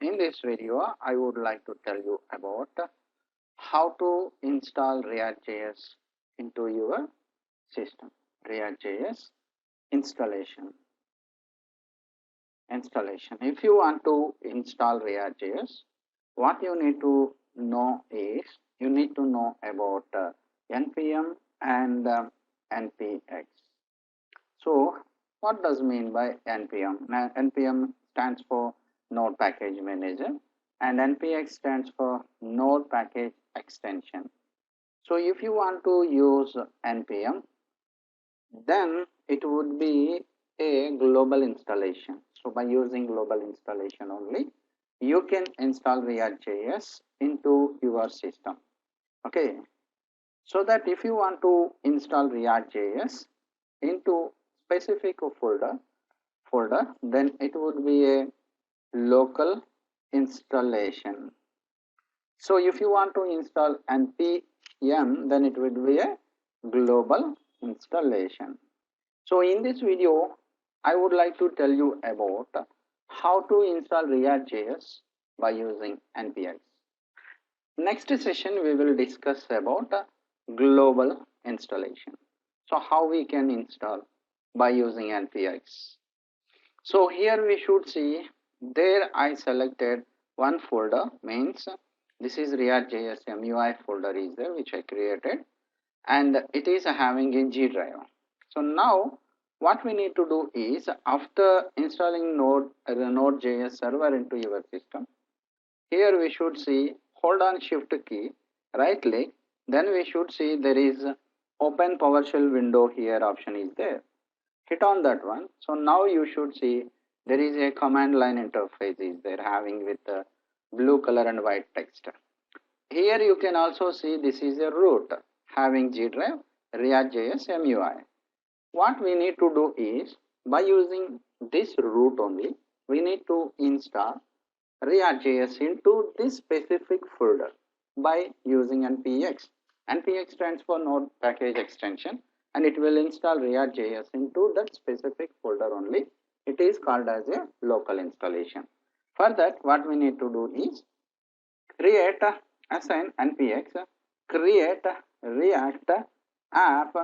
In this video, I would like to tell you about how to install React.js into your system. React.js installation. If you want to install React.js, what you need to know is you need to know about npm and npx. So, what does mean by npm? Now, npm stands for Node Package Manager and npx stands for Node Package Extension. So, if you want to use npm, then it would be a global installation. So, by using global installation only, you can install React.js into your system. Okay, so that if you want to install React.js into specific folder, then it would be a local installation. So if you want to install npm, then it would be a global installation. So in this video, I would like to tell you about how to install React.js by using npx. Next session, we will discuss about global installation. So how we can install by using npx. So here we should see, there I selected one folder, means this is React.js MUI folder is there which I created, and it is having a G drive. So now what we need to do is, after installing Node.js server into your system, here we should see, hold on shift key, right click, then we should see there is open PowerShell window here option is there. Hit on that one. So now you should see there is a command line interface is there having with the blue color and white text. Here you can also see this is a root having G drive React.js MUI. What we need to do is, by using this root only, we need to install React.js into this specific folder by using npx. npx stands for Node Package Extension, and it will install React.js into that specific folder only. It is called as a local installation. For that, what we need to do is assign npx, create React app,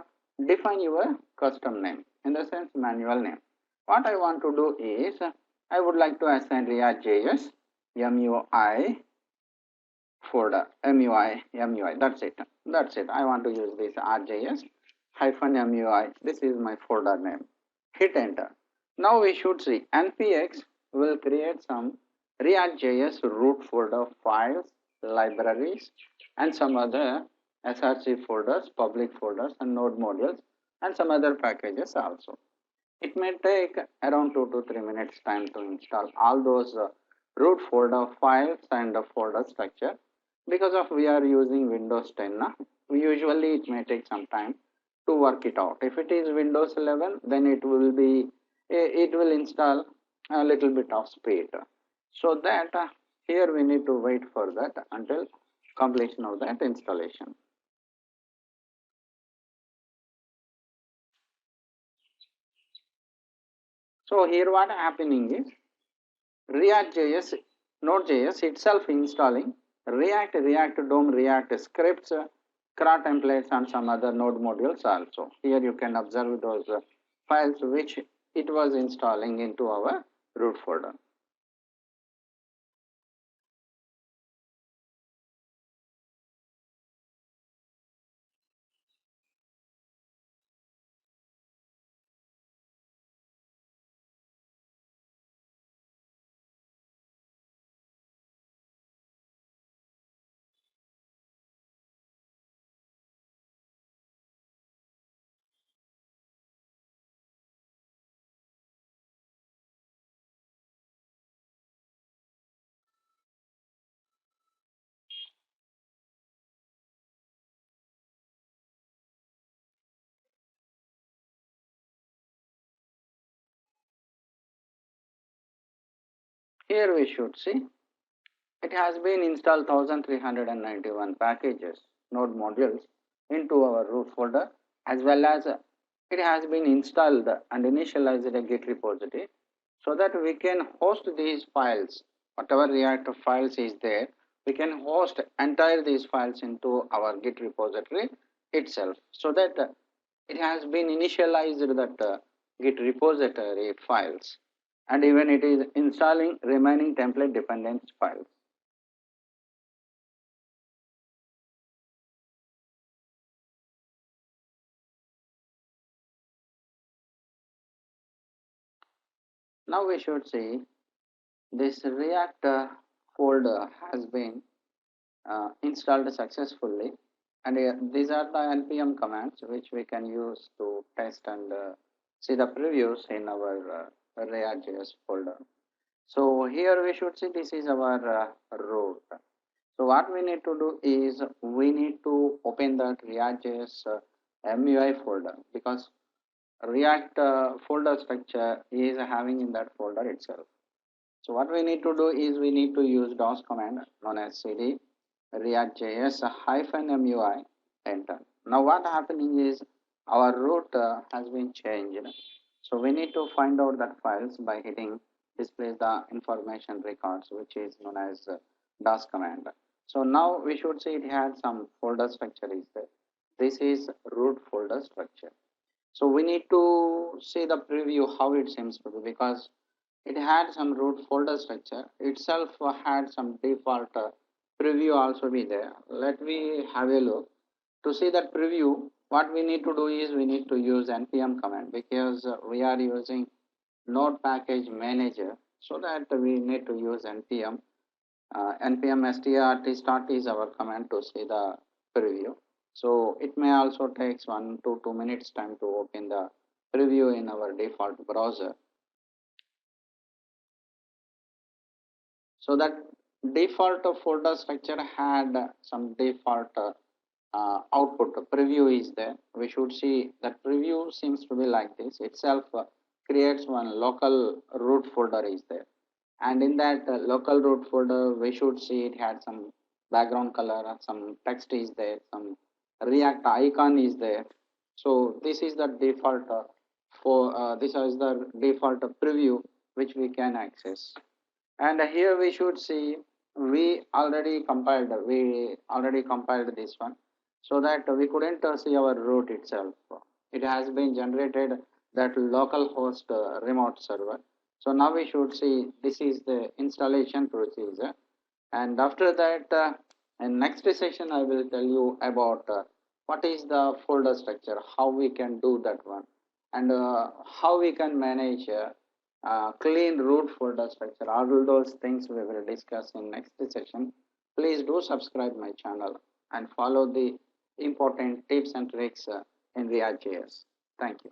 define your custom name, in the sense manual name. What I want to do is, I would like to assign React.js MUI folder, MUI, that's it. I want to use this RJS -MUI. This is my folder name. Hit enter. Now we should see npx will create some React.js root folder files, libraries, and some other src folders, public folders, and node modules, and some other packages also. It may take around 2 to 3 minutes time to install all those root folder files and folder structure. Because of we are using Windows 10 now, usually it may take some time to work it out. If it is Windows 11, then it will install a little bit of speed. So that here we need to wait for that until completion of that installation. So here what happening is, React.js, Node.js itself installing React, React DOM, React scripts, CRA templates, and some other node modules also. Here you can observe those files which it was installing into our root folder. Here we should see it has been installed 1391 packages, node modules into our root folder, as well as it has been installed and initialized a Git repository, so that we can host these files whatever React files is there, we can host entire these files into our Git repository itself, so that it has been initialized that Git repository files, and even it is installing remaining template dependence files. Now we should see this React folder has been installed successfully, and these are the npm commands which we can use to test and see the previews in our React.js folder. So here we should see this is our root. So what we need to do is we need to open that React.js MUI folder, because React folder structure is having in that folder itself. So what we need to do is we need to use DOS command known as cd React.js -MUI enter. Now what happening is our root has been changed. So we need to find out that files by hitting displays the information records, which is known as DOS command. So now we should see it had some folder structure is there. This is root folder structure. So we need to see the preview how it seems to be, because it had some root folder structure itself had some default preview also be there. Let me have a look. To see that preview, what we need to do is we need to use npm command, because we are using node package manager, so that we need to use npm. Npm strt start is our command to see the preview. So it may also takes 1 to 2 minutes time to open the preview in our default browser. So that default folder structure had some default output preview is there. We should see that preview seems to be like this itself creates one local root folder is there, and in that local root folder we should see it had some background color, some text is there, some React icon is there. So this is the default this is the default preview which we can access. And here we should see we already compiled this one, so that we couldn't see our root itself. It has been generated that localhost remote server. So now we should see this is the installation procedure, and after that in next session I will tell you about what is the folder structure, how we can do that one, and how we can manage clean root folder structure. All those things we will discuss in next session. Please do subscribe my channel and follow the important tips and tricks in React.js. Thank you.